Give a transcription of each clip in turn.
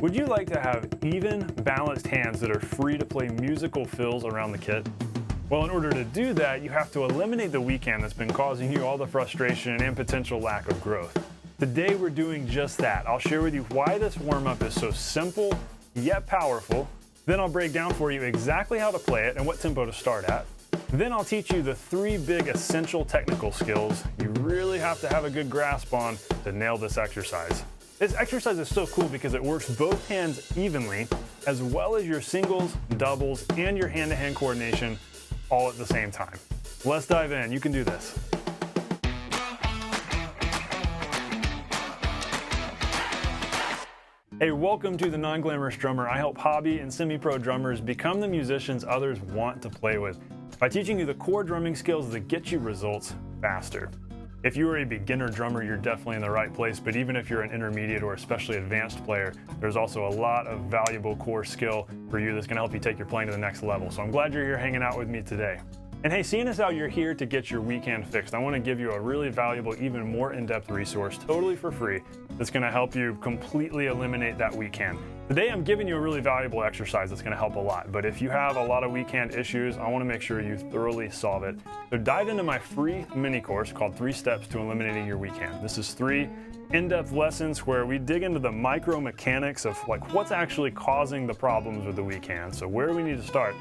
Would you like to have even, balanced hands that are free to play musical fills around the kit? Well, in order to do that, you have to eliminate the weak hand that's been causing you all the frustration and potential lack of growth. Today we're doing just that. I'll share with you why this warm-up is so simple yet powerful. Then I'll break down for you exactly how to play it and what tempo to start at. Then I'll teach you the 3 big essential technical skills you really have to have a good grasp on to nail this exercise. This exercise is so cool because it works both hands evenly, as well as your singles, doubles, and your hand-to-hand coordination all at the same time. Let's dive in. You can do this. Hey, welcome to The Non-Glamorous Drummer. I help hobby and semi-pro drummers become the musicians others want to play with by teaching you the core drumming skills that get you results faster. If you are a beginner drummer, you're definitely in the right place, but even if you're an intermediate or especially advanced player, there's also a lot of valuable core skill for you that's gonna help you take your playing to the next level. So I'm glad you're here hanging out with me today. And hey, seeing as how you're here to get your weak hand fixed, I wanna give you a really valuable, even more in-depth resource, totally for free, that's gonna help you completely eliminate that weak hand. Today, I'm giving you a really valuable exercise that's gonna help a lot, but if you have a lot of weak hand issues, I wanna make sure you thoroughly solve it. So dive into my free mini course called 3 Steps to Eliminating Your Weak Hand. This is 3 in-depth lessons where we dig into the micro mechanics of what's actually causing the problems with the weak hand, so where we need to start.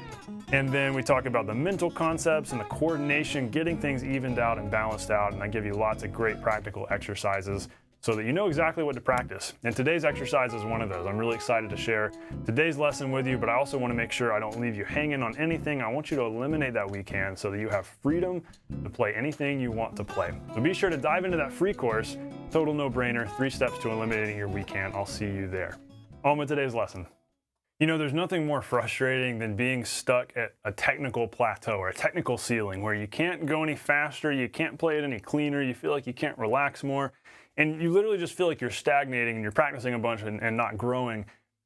And then we talk about the mental concepts and the coordination, getting things evened out and balanced out, and I give you lots of great practical exercises so that you know exactly what to practice. And today's exercise is one of those. I'm really excited to share today's lesson with you, but I also want to make sure I don't leave you hanging on anything. I want you to eliminate that weak hand so that you have freedom to play anything you want to play. So be sure to dive into that free course, total no-brainer, 3 Steps to Eliminating Your Weak Hand. I'll see you there. On with today's lesson. You know, there's nothing more frustrating than being stuck at a technical plateau or a technical ceiling where you can't go any faster, you can't play it any cleaner, you feel like you can't relax more, and you literally just feel like you're stagnating and you're practicing a bunch and not growing.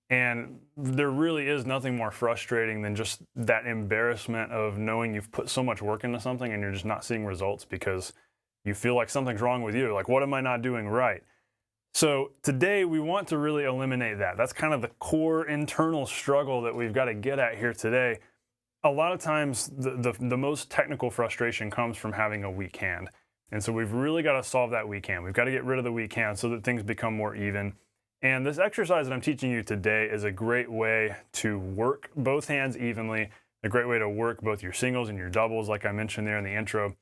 And there really is nothing more frustrating than just that embarrassment of knowing you've put so much work into something and you're just not seeing results because you feel like something's wrong with you. Like, what am I not doing right? So today we want to really eliminate that. That's kind of the core internal struggle that we've got to get at here today. A lot of times the most technical frustration comes from having a weak hand. And so we've really got to solve that weak hand. We've got to get rid of the weak hand so that things become more even. And this exercise that I'm teaching you today is a great way to work both hands evenly, a great way to work both your singles and your doubles, like I mentioned there in the intro.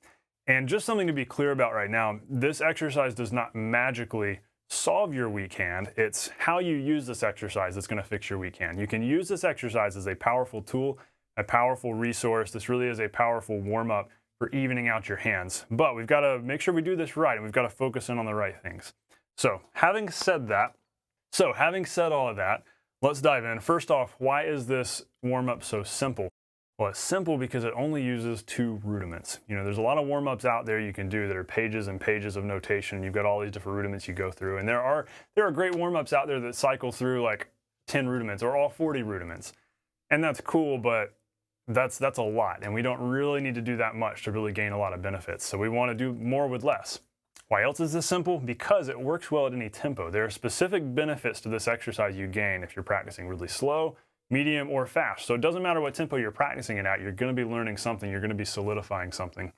And just something to be clear about right now, this exercise does not magically solve your weak hand. It's how you use this exercise that's going to fix your weak hand. You can use this exercise as a powerful tool, a powerful resource. This really is a powerful warm-up for evening out your hands. But we've got to make sure we do this right, and we've got to focus in on the right things. So having said all of that, let's dive in. First off, why is this warm-up so simple? Well, it's simple because it only uses 2 rudiments. You know, there's a lot of warm-ups out there you can do that are pages and pages of notation. You've got all these different rudiments you go through. And there are great warm-ups out there that cycle through like 10 rudiments or all 40 rudiments. And that's cool, but that's a lot. And we don't really need to do that much to really gain a lot of benefits. So we want to do more with less. Why else is this simple? Because it works well at any tempo. There are specific benefits to this exercise you gain if you're practicing really slow, medium, or fast. So it doesn't matter what tempo you're practicing it at, you're going to be learning something, you're going to be solidifying something.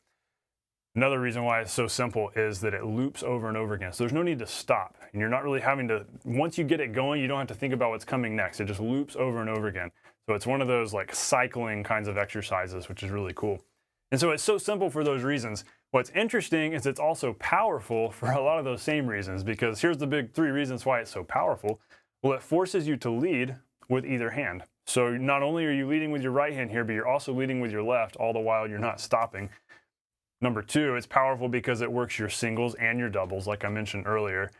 Another reason why it's so simple is that it loops over and over again. So there's no need to stop. And you're not really having to, once you get it going, you don't have to think about what's coming next. It just loops over and over again. So it's one of those like cycling kinds of exercises, which is really cool. And so it's so simple for those reasons. What's interesting is it's also powerful for a lot of those same reasons, because here's the big 3 reasons why it's so powerful. Well, it forces you to lead with either hand. So not only are you leading with your right hand here, but you're also leading with your left, all the while you're not stopping. Number 2, it's powerful because it works your singles and your doubles, like I mentioned earlier,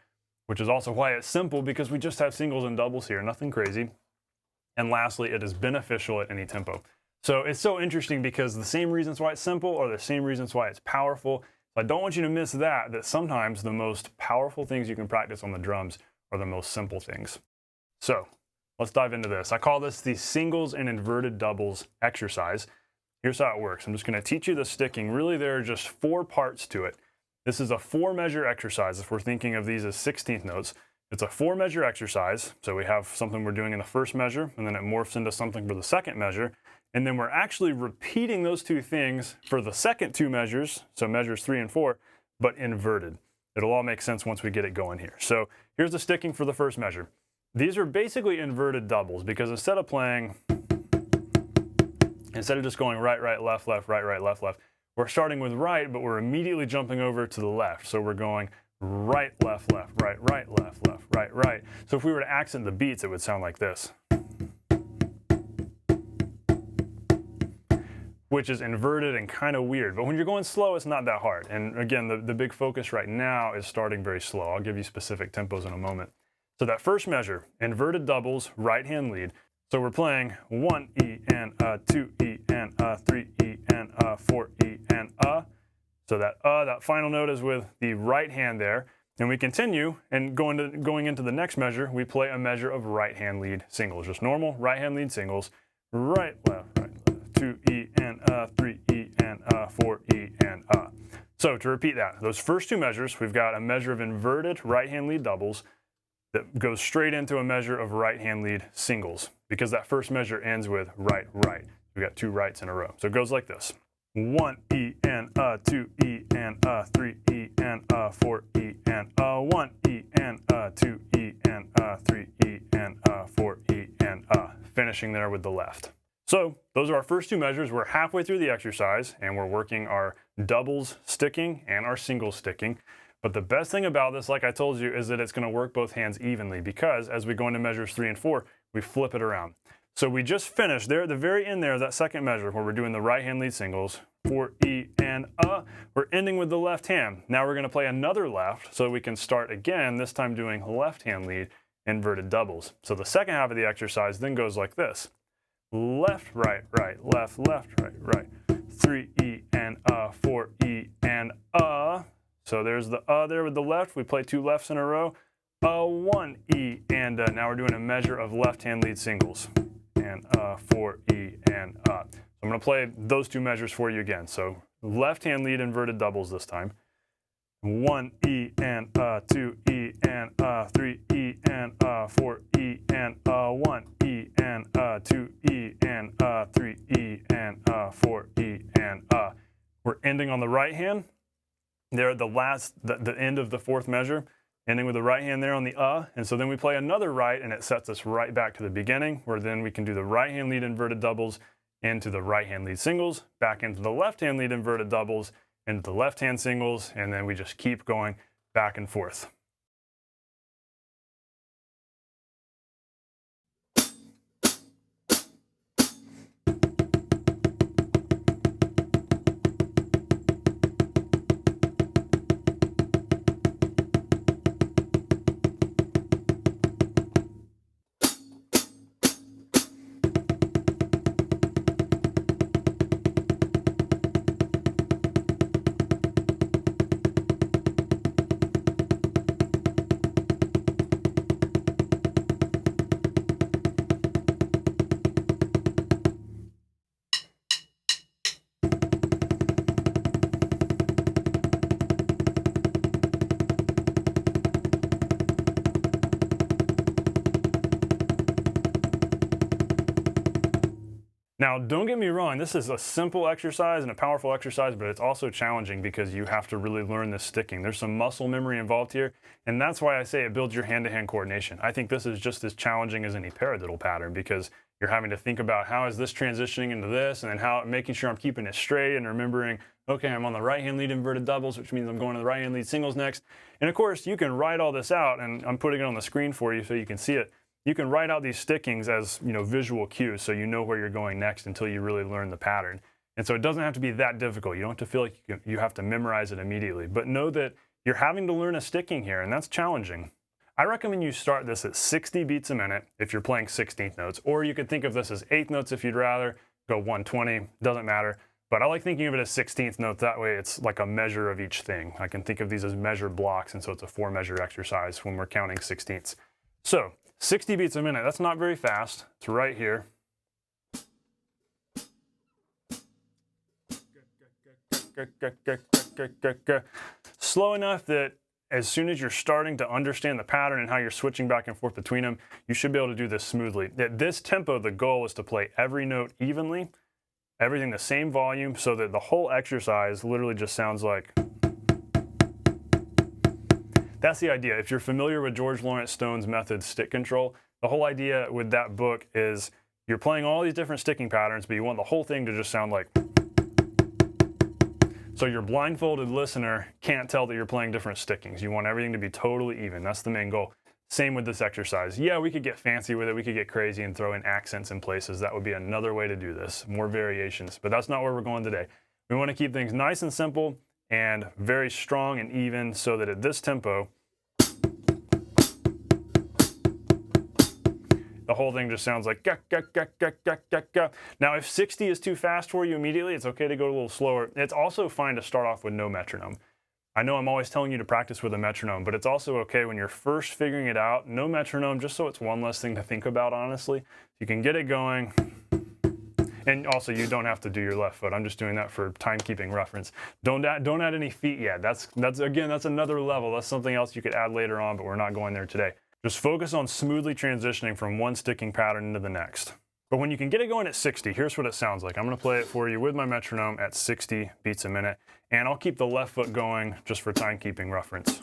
which is also why it's simple, because we just have singles and doubles here, nothing crazy. And lastly, it is beneficial at any tempo. So it's so interesting because the same reasons why it's simple are the same reasons why it's powerful. I don't want you to miss that sometimes the most powerful things you can practice on the drums are the most simple things. So let's dive into this. I call this the singles and inverted doubles exercise. Here's how it works. I'm just going to teach you the sticking. Really, there are just 4 parts to it. This is a 4-measure exercise if we're thinking of these as 16th notes. It's a 4-measure exercise. So we have something we're doing in the first measure, and then it morphs into something for the second measure. And then we're actually repeating those two things for the second 2 measures, so measures 3 and 4, but inverted. It'll all make sense once we get it going here. So here's the sticking for the first measure. These are basically inverted doubles because instead of just going right, right, left, left, right, right, left, left, we're starting with right, but we're immediately jumping over to the left. So we're going right, left, left, right, right, left, left, right, right. So if we were to accent the beats, it would sound like this, which is inverted and kind of weird. But when you're going slow, it's not that hard. And again, the big focus right now is starting very slow. I'll give you specific tempos in a moment. So that first measure, inverted doubles, right hand lead. So we're playing 1 E and 2 E and 3 E and 4 E and So that final note is with the right hand there. And we continue, and going into the next measure, we play a measure of right hand lead singles, just normal right hand lead singles, right, left, 2 E and 3 E and 4 E and So to repeat that, those first 2 measures, we've got a measure of inverted right hand lead doubles that goes straight into a measure of right hand lead singles because that first measure ends with right, right. We've got 2 rights in a row. So it goes like this. 1 E and 2 E and 3 E and 4 E and 1 E and 2 E and 3 E and 4 E and finishing there with the left. So those are our first 2 measures. We're halfway through the exercise and we're working our doubles sticking and our singles sticking. But the best thing about this, like I told you, is that it's going to work both hands evenly because as we go into measures 3 and 4, we flip it around. So we just finished there at the very end there, that second measure where we're doing the right hand lead singles, 4 E and we're ending with the left hand. Now we're going to play another left so we can start again, this time doing left hand lead inverted doubles. So the second half of the exercise then goes like this. Left, right, right, left, left, right, right. 3 E and 4 E and So there's the there with the left. We play 2 lefts in a row. 1 E and now we're doing a measure of left hand lead singles. And 4 E and So I'm going to play those 2 measures for you again. So left hand lead inverted doubles this time. 1 E and 2 E and 3 E and 4 E and 1 E and 2 E and 3 E and 4 E and We're ending on the right hand. There at the end of the 4th measure, ending with the right hand there on the and so then we play another right and it sets us right back to the beginning where then we can do the right hand lead inverted doubles into the right hand lead singles, back into the left hand lead inverted doubles, into the left hand singles, and then we just keep going back and forth. Now, don't get me wrong, this is a simple exercise and a powerful exercise, but it's also challenging because you have to really learn this sticking. There's some muscle memory involved here, and that's why I say it builds your hand-to-hand coordination. I think this is just as challenging as any paradiddle pattern because you're having to think about how is this transitioning into this, and then how making sure I'm keeping it straight and remembering, okay, I'm on the right-hand lead inverted doubles, which means I'm going to the right-hand lead singles next. And of course, you can write all this out, and I'm putting it on the screen for you so you can see it. You can write out these stickings as, visual cues so you know where you're going next until you really learn the pattern. And so it doesn't have to be that difficult. You don't have to feel like you have to memorize it immediately. But know that you're having to learn a sticking here, and that's challenging. I recommend you start this at 60 beats a minute if you're playing 16th notes, or you could think of this as 8th notes if you'd rather. Go 120, doesn't matter. But I like thinking of it as 16th notes. That way it's like a measure of each thing. I can think of these as measure blocks, and so it's a 4-measure exercise when we're counting 16ths. So 60 beats a minute, that's not very fast. It's right here. Slow enough that as soon as you're starting to understand the pattern and how you're switching back and forth between them, you should be able to do this smoothly. At this tempo, the goal is to play every note evenly, everything the same volume, so that the whole exercise literally just sounds like. That's the idea. If you're familiar with George Lawrence Stone's method, stick control, the whole idea with that book is you're playing all these different sticking patterns, but you want the whole thing to just sound like. So your blindfolded listener can't tell that you're playing different stickings. You want everything to be totally even. That's the main goal. Same with this exercise. Yeah, we could get fancy with it. We could get crazy and throw in accents in places. That would be another way to do this, more variations. But that's not where we're going today. We want to keep things nice and simple and very strong and even so that at this tempo, the whole thing just sounds like ga, ga, ga, ga, ga, ga, ga. Now, if 60 is too fast for you immediately, it's okay to go a little slower. It's also fine to start off with no metronome. I know I'm always telling you to practice with a metronome, but it's also okay when you're first figuring it out, no metronome, just so it's one less thing to think about, honestly. You can get it going. And also, you don't have to do your left foot. I'm just doing that for timekeeping reference. Don't add any feet yet. That's another level. That's something else you could add later on, but we're not going there today. Just focus on smoothly transitioning from one sticking pattern into the next. But when you can get it going at 60, here's what it sounds like. I'm going to play it for you with my metronome at 60 beats a minute, and I'll keep the left foot going just for timekeeping reference.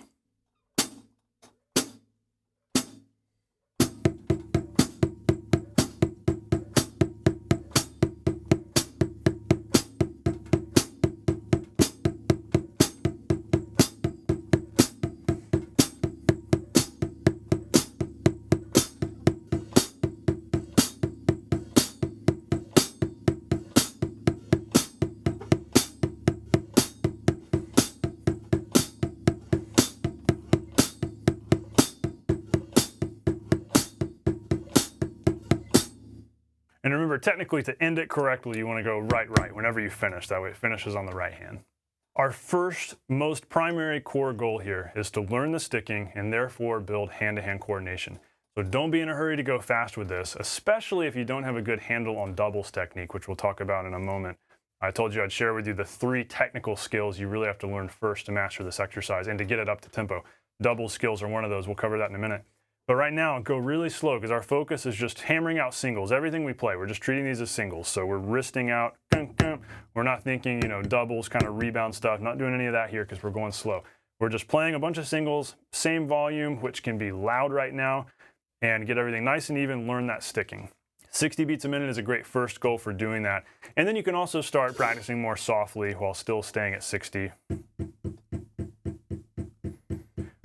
And remember, technically, to end it correctly, you want to go right, right, whenever you finish. That way it finishes on the right hand. Our first, most primary core goal here is to learn the sticking and therefore build hand-to-hand coordination. So don't be in a hurry to go fast with this, especially if you don't have a good handle on doubles technique, which we'll talk about in a moment. I told you I'd share with you the 3 technical skills you really have to learn first to master this exercise and to get it up to tempo. Double skills are one of those. We'll cover that in a minute. But right now, go really slow because our focus is just hammering out singles. Everything we play, we're just treating these as singles. So we're wristing out. We're not thinking, doubles, kind of rebound stuff. Not doing any of that here because we're going slow. We're just playing a bunch of singles, same volume, which can be loud right now, and get everything nice and even, learn that sticking. 60 beats a minute is a great first goal for doing that. And then you can also start practicing more softly while still staying at 60,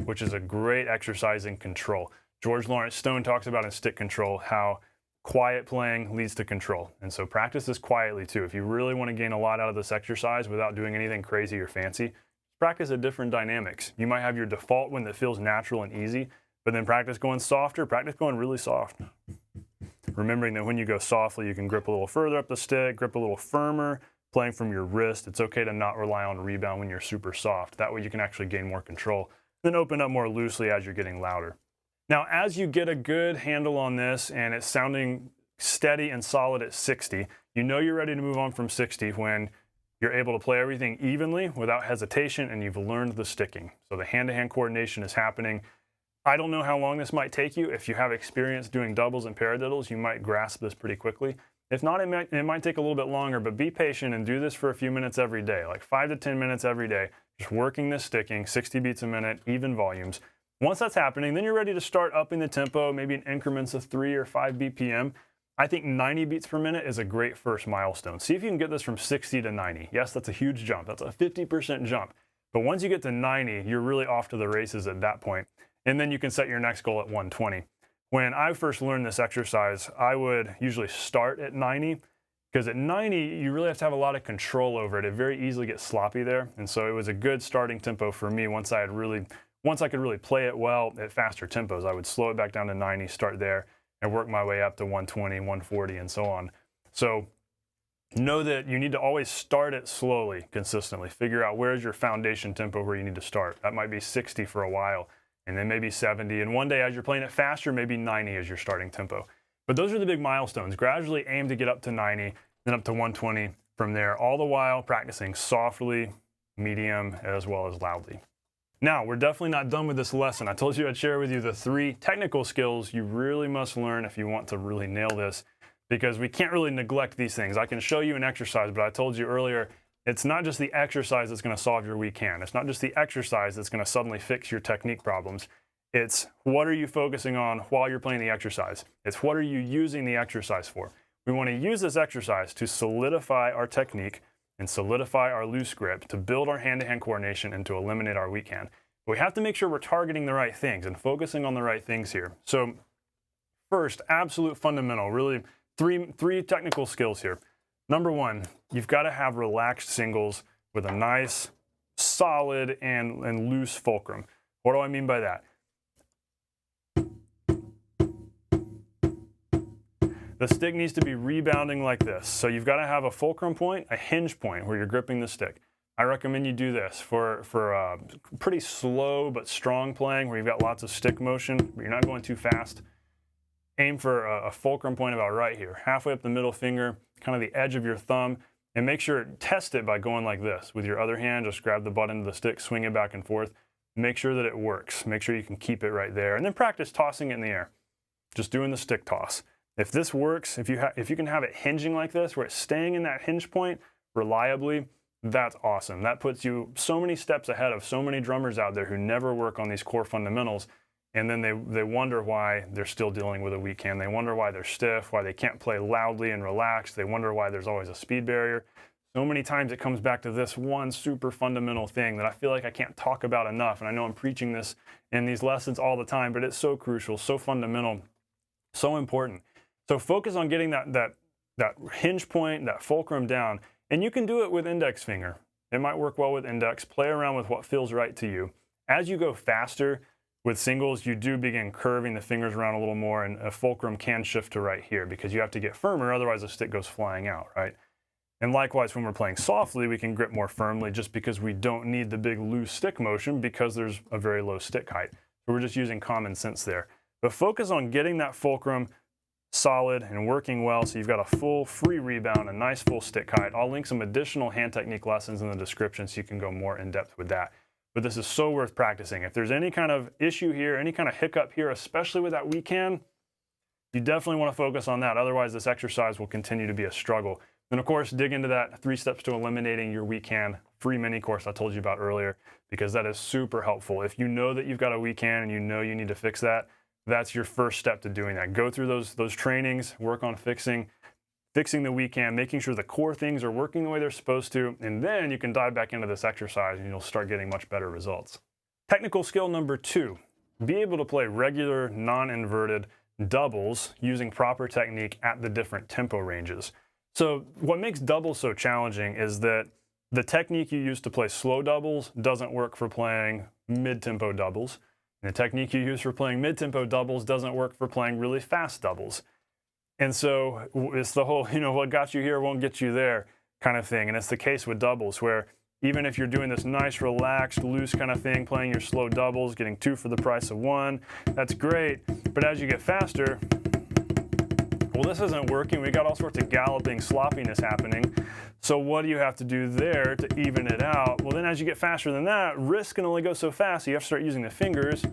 which is a great exercise in control. George Lawrence Stone talks about in Stick Control how quiet playing leads to control. And so practice this quietly too. If you really want to gain a lot out of this exercise without doing anything crazy or fancy, practice at different dynamics. You might have your default one that feels natural and easy, but then practice going softer, practice going really soft. Remembering that when you go softly, you can grip a little further up the stick, grip a little firmer, playing from your wrist. It's okay to not rely on rebound when you're super soft. That way you can actually gain more control. Then open up more loosely as you're getting louder. Now, as you get a good handle on this and it's sounding steady and solid at 60, you know you're ready to move on from 60 when you're able to play everything evenly without hesitation and you've learned the sticking. So the hand-to-hand coordination is happening. I don't know how long this might take you. If you have experience doing doubles and paradiddles, you might grasp this pretty quickly. If not, it might take a little bit longer, but be patient and do this for a few minutes every day, like 5 to 10 minutes every day, just working this sticking, 60 beats a minute, even volumes. Once that's happening, then you're ready to start upping the tempo, maybe in increments of 3 or 5 BPM. I think 90 beats per minute is a great first milestone. See if you can get this from 60 to 90. Yes, that's a huge jump. That's a 50% jump. But once you get to 90, you're really off to the races at that point. And then you can set your next goal at 120. When I first learned this exercise, I would usually start at 90, because at 90, you really have to have a lot of control over it. It very easily gets sloppy there. And so it was a good starting tempo for me once I could really play it well at faster tempos. I would slow it back down to 90, start there, and work my way up to 120, 140, and so on. So know that you need to always start it slowly, consistently. Figure out where's your foundation tempo where you need to start. That might be 60 for a while, and then maybe 70. And one day as you're playing it faster, maybe 90 as your starting tempo. But those are the big milestones. Gradually aim to get up to 90, then up to 120 from there, all the while practicing softly, medium, as well as loudly. Now, we're definitely not done with this lesson. I told you I'd share with you the 3 technical skills you really must learn if you want to really nail this, because we can't really neglect these things. I can show you an exercise, but I told you earlier, it's not just the exercise that's going to solve your weak hand. It's not just the exercise that's going to suddenly fix your technique problems. It's what are you focusing on while you're playing the exercise. It's what are you using the exercise for. We want to use this exercise to solidify our technique and solidify our loose grip, to build our hand-to-hand coordination and to eliminate our weak hand. But we have to make sure we're targeting the right things and focusing on the right things here. So first, absolute fundamental, really three technical skills here. Number 1, you've got to have relaxed singles with a nice, solid, and loose fulcrum. What do I mean by that? The stick needs to be rebounding like this. So you've got to have a fulcrum point, a hinge point where you're gripping the stick. I recommend you do this for pretty slow but strong playing where you've got lots of stick motion, but you're not going too fast. Aim for a fulcrum point about right here, halfway up the middle finger, kind of the edge of your thumb, and make sure, test it by going like this. With your other hand, just grab the butt end of the stick, swing it back and forth. Make sure that it works. Make sure you can keep it right there. And then practice tossing it in the air. Just doing the stick toss. If this works, if you can have it hinging like this, where it's staying in that hinge point reliably, that's awesome. That puts you so many steps ahead of so many drummers out there who never work on these core fundamentals, and then they wonder why they're still dealing with a weak hand. They wonder why they're stiff, why they can't play loudly and relaxed. They wonder why there's always a speed barrier. So many times it comes back to this one super fundamental thing that I feel like I can't talk about enough, and I know I'm preaching this in these lessons all the time, but it's so crucial, so fundamental, so important. So focus on getting that hinge point, that fulcrum down, and you can do it with index finger. It might work well with index. Play around with what feels right to you. As you go faster with singles, you do begin curving the fingers around a little more, and a fulcrum can shift to right here because you have to get firmer, otherwise the stick goes flying out, right? And likewise, when we're playing softly, we can grip more firmly just because we don't need the big loose stick motion because there's a very low stick height. So we're just using common sense there. But focus on getting that fulcrum solid and working well, so you've got a full free rebound, a nice full stick height. I'll link some additional hand technique lessons in the description so you can go more in depth with that. But this is so worth practicing. If there's any kind of issue here, any kind of hiccup here, especially with that weak hand, you definitely want to focus on that. Otherwise, this exercise will continue to be a struggle. And of course, dig into that 3 steps to eliminating your weak hand free mini course I told you about earlier, because that is super helpful. If you know that you've got a weak hand and you know you need to fix that, that's your first step to doing that. Go through those trainings, work on fixing the weak hand, making sure the core things are working the way they're supposed to, and then you can dive back into this exercise and you'll start getting much better results. Technical skill number 2, be able to play regular non-inverted doubles using proper technique at the different tempo ranges. So what makes doubles so challenging is that the technique you use to play slow doubles doesn't work for playing mid-tempo doubles. And the technique you use for playing mid-tempo doubles doesn't work for playing really fast doubles. And so it's the whole, what got you here won't get you there kind of thing. And it's the case with doubles, where even if you're doing this nice, relaxed, loose kind of thing, playing your slow doubles, getting 2 for the price of 1, that's great. But as you get faster, well, this isn't working. We got all sorts of galloping sloppiness happening. So what do you have to do there to even it out? Well, then as you get faster than that, wrist can only go so fast, so you have to start using the fingers.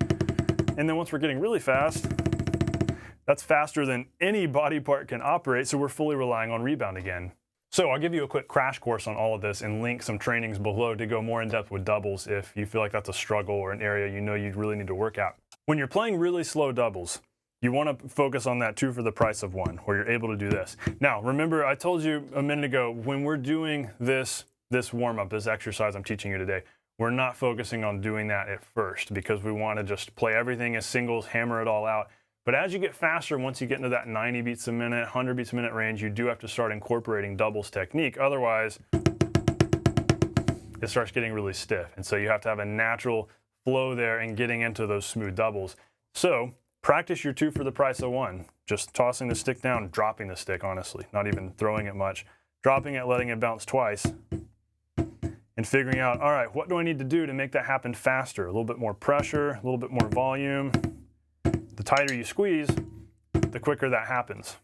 And then once we're getting really fast, that's faster than any body part can operate, so we're fully relying on rebound again. So I'll give you a quick crash course on all of this and link some trainings below to go more in depth with doubles if you feel like that's a struggle or an area you know you really need to work at. When you're playing really slow doubles, you want to focus on that 2 for the price of 1, where you're able to do this. Now, remember, I told you a minute ago, when we're doing this warm-up, this exercise I'm teaching you today, we're not focusing on doing that at first because we want to just play everything as singles, hammer it all out. But as you get faster, once you get into that 90 beats a minute, 100 beats a minute range, you do have to start incorporating doubles technique. Otherwise, it starts getting really stiff. And so you have to have a natural flow there and getting into those smooth doubles. So practice your 2 for the price of 1. Just tossing the stick down, dropping the stick, honestly, not even throwing it much. Dropping it, letting it bounce twice, and figuring out, all right, what do I need to do to make that happen faster? A little bit more pressure, a little bit more volume. The tighter you squeeze, the quicker that happens.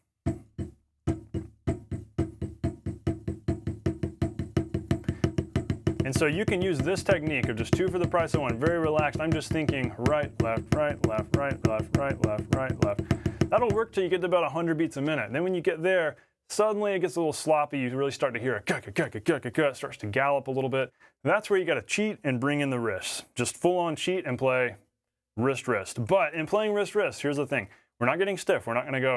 And And so you can use this technique of just 2 for the price of 1, very relaxed. I'm just thinking right, left, right, left, right, left, right, left, right, left. That'll work till you get to about 100 beats a minute. And then when you get there, suddenly it gets a little sloppy. You really start to hear a it starts to gallop a little bit. That's where you got to cheat and bring in the wrists. Just full on cheat and play wrist, wrist. But in playing wrist, wrist, here's the thing. We're not getting stiff. We're not going to go.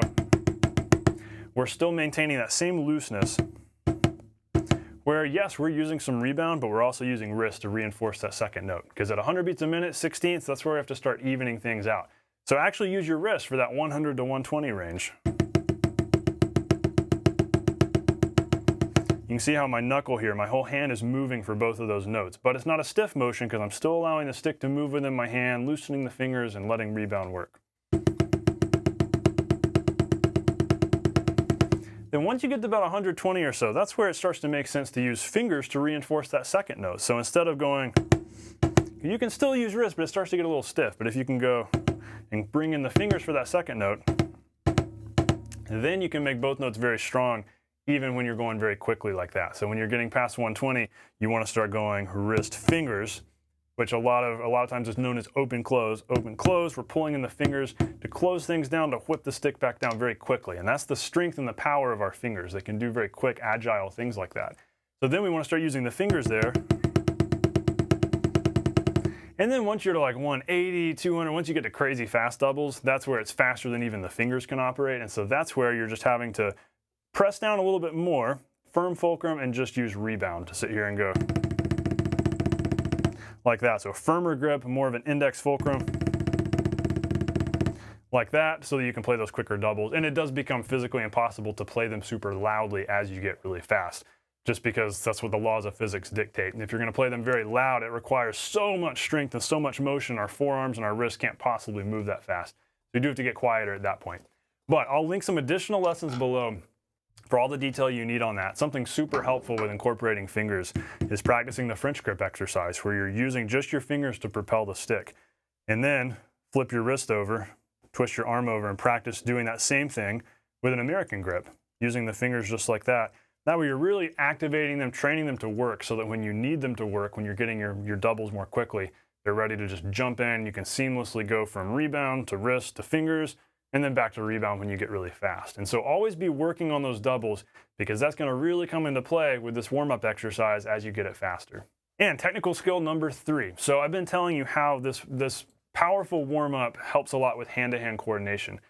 We're still maintaining that same looseness where, yes, we're using some rebound, but we're also using wrist to reinforce that second note. Because at 100 beats a minute, 16ths, that's where we have to start evening things out. So actually use your wrist for that 100 to 120 range. You can see how my knuckle here, my whole hand is moving for both of those notes, but it's not a stiff motion because I'm still allowing the stick to move within my hand, loosening the fingers and letting rebound work. Then once you get to about 120 or so, that's where it starts to make sense to use fingers to reinforce that second note. So instead of going, you can still use wrist, but it starts to get a little stiff. But if you can go and bring in the fingers for that second note, then you can make both notes very strong, even when you're going very quickly like that. So when you're getting past 120, you want to start going wrist fingers, which a lot of times is known as open close. Open close, we're pulling in the fingers to close things down, to whip the stick back down very quickly. And that's the strength and the power of our fingers. They can do very quick, agile things like that. So then we want to start using the fingers there. And then once you're to like 180, 200, once you get to crazy fast doubles, that's where it's faster than even the fingers can operate. And so that's where you're just having to press down a little bit more, firm fulcrum, and just use rebound to sit here and go like that. So firmer grip, more of an index fulcrum, like that, so that you can play those quicker doubles. And it does become physically impossible to play them super loudly as you get really fast, just because that's what the laws of physics dictate. And if you're going to play them very loud, it requires so much strength and so much motion. Our forearms and our wrists can't possibly move that fast. So you do have to get quieter at that point. But I'll link some additional lessons below for all the detail you need on that. Something super helpful with incorporating fingers is practicing the French grip exercise, where you're using just your fingers to propel the stick. And then flip your wrist over, twist your arm over, and practice doing that same thing with an American grip, using the fingers just like that. That way you're really activating them, training them to work, so that when you need them to work, when you're getting your doubles more quickly, they're ready to just jump in. You can seamlessly go from rebound to wrist to fingers, and then back to rebound when you get really fast. And so always be working on those doubles, because that's going to really come into play with this warm-up exercise as you get it faster. And technical skill number 3. So I've been telling you how this powerful warm-up helps a lot with hand-to-hand coordination.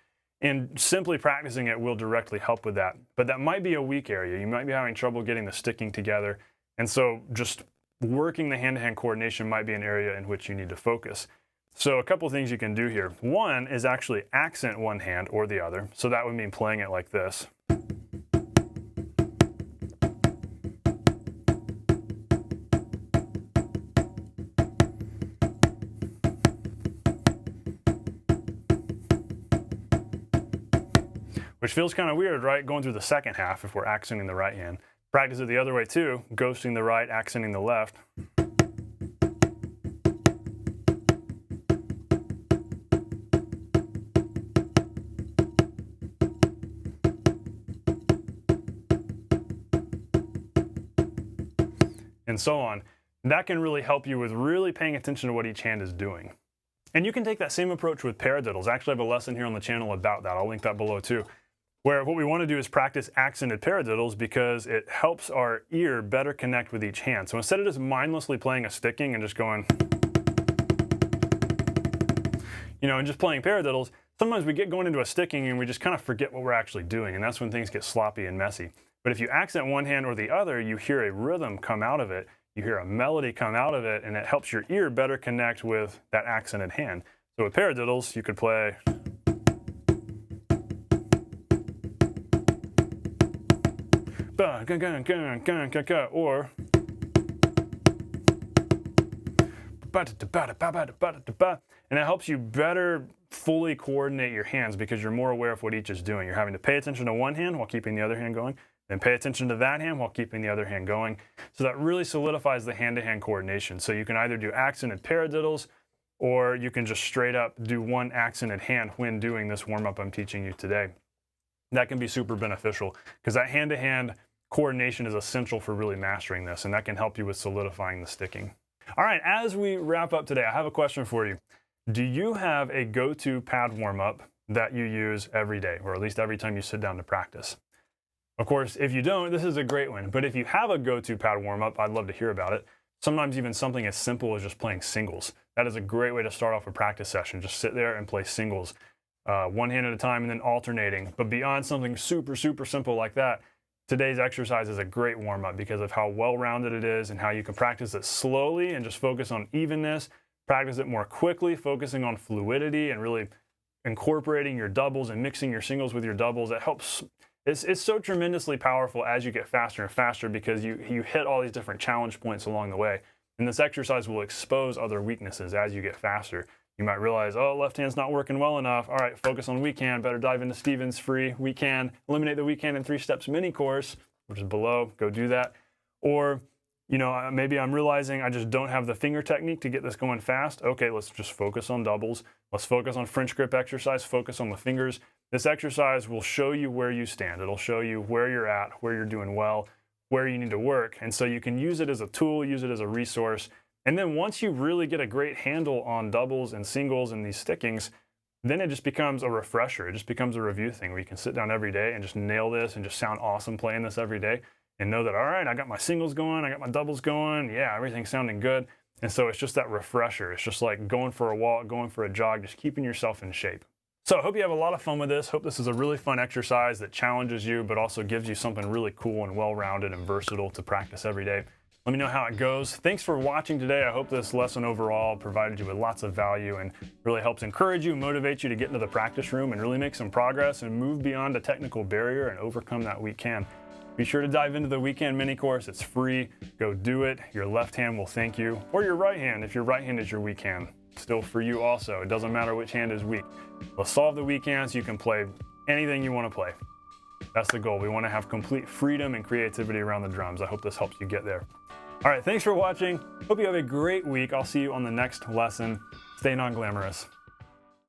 And simply practicing it will directly help with that. But that might be a weak area. You might be having trouble getting the sticking together. And so just working the hand-to-hand coordination might be an area in which you need to focus. So a couple things you can do here. One is actually accent one hand or the other. So that would mean playing it like this. Which feels kind of weird, right? Going through the second half if we're accenting the right hand. Practice it the other way too, ghosting the right, accenting the left. And so on. That can really help you with really paying attention to what each hand is doing. And you can take that same approach with paradiddles. I actually have a lesson here on the channel about that. I'll link that below too. Where what we want to do is practice accented paradiddles, because it helps our ear better connect with each hand. So instead of just mindlessly playing a sticking and just going, and just playing paradiddles, sometimes we get going into a sticking and we just kind of forget what we're actually doing. And that's when things get sloppy and messy. But if you accent one hand or the other, you hear a rhythm come out of it, you hear a melody come out of it, and it helps your ear better connect with that accented hand. So with paradiddles, you could play or and it helps you better fully coordinate your hands, because you're more aware of what each is doing. You're having to pay attention to one hand while keeping the other hand going, then pay attention to that hand while keeping the other hand going. So that really solidifies the hand-to-hand coordination. So you can either do accented paradiddles, or you can just straight up do one accented hand when doing this warm-up I'm teaching you today. That can be super beneficial, because that hand-to-hand coordination is essential for really mastering this, and that can help you with solidifying the sticking. All right, as we wrap up today, I have a question for you. Do you have a go-to pad warm-up that you use every day, or at least every time you sit down to practice? Of course, if you don't, this is a great one. But if you have a go-to pad warm-up, I'd love to hear about it. Sometimes even something as simple as just playing singles. That is a great way to start off a practice session. Just sit there and play singles, one hand at a time and then alternating. But beyond something super, super simple like that, today's exercise is a great warm-up because of how well-rounded it is and how you can practice it slowly and just focus on evenness, practice it more quickly, focusing on fluidity and really incorporating your doubles and mixing your singles with your doubles. It helps. It's so tremendously powerful as you get faster and faster because you hit all these different challenge points along the way. And this exercise will expose other weaknesses as you get faster. You might realize, oh, left hand's not working well enough. All right, focus on weak hand. Better dive into Stevens free weak hand. Eliminate the weak hand in 3 steps mini course, which is below. Go do that. Or, you know, maybe I'm realizing I just don't have the finger technique to get this going fast. Okay, let's just focus on doubles. Let's focus on French grip exercise. Focus on the fingers. This exercise will show you where you stand. It'll show you where you're at, where you're doing well, where you need to work. And so you can use it as a tool, use it as a resource. And then once you really get a great handle on doubles and singles and these stickings, then it just becomes a refresher. It just becomes a review thing where you can sit down every day and just nail this and just sound awesome playing this every day and know that, all right, I got my singles going, I got my doubles going, yeah, everything's sounding good. And so it's just that refresher. It's just like going for a walk, going for a jog, just keeping yourself in shape. So I hope you have a lot of fun with this. Hope this is a really fun exercise that challenges you, but also gives you something really cool and well-rounded and versatile to practice every day. Let me know how it goes. Thanks for watching today. I hope this lesson overall provided you with lots of value and really helps encourage you, motivate you to get into the practice room and really make some progress and move beyond a technical barrier and overcome that weak hand. Be sure to dive into the weekend mini course. It's free. Go do it. Your left hand will thank you, or your right hand if your right hand is your weak hand. Still for you also. It doesn't matter which hand is weak. Let's solve the weak hands. You can play anything you want to play. That's the goal. We want to have complete freedom and creativity around the drums. I hope this helps you get there. All right, thanks for watching. Hope you have a great week. I'll see you on the next lesson. Stay non-glamorous.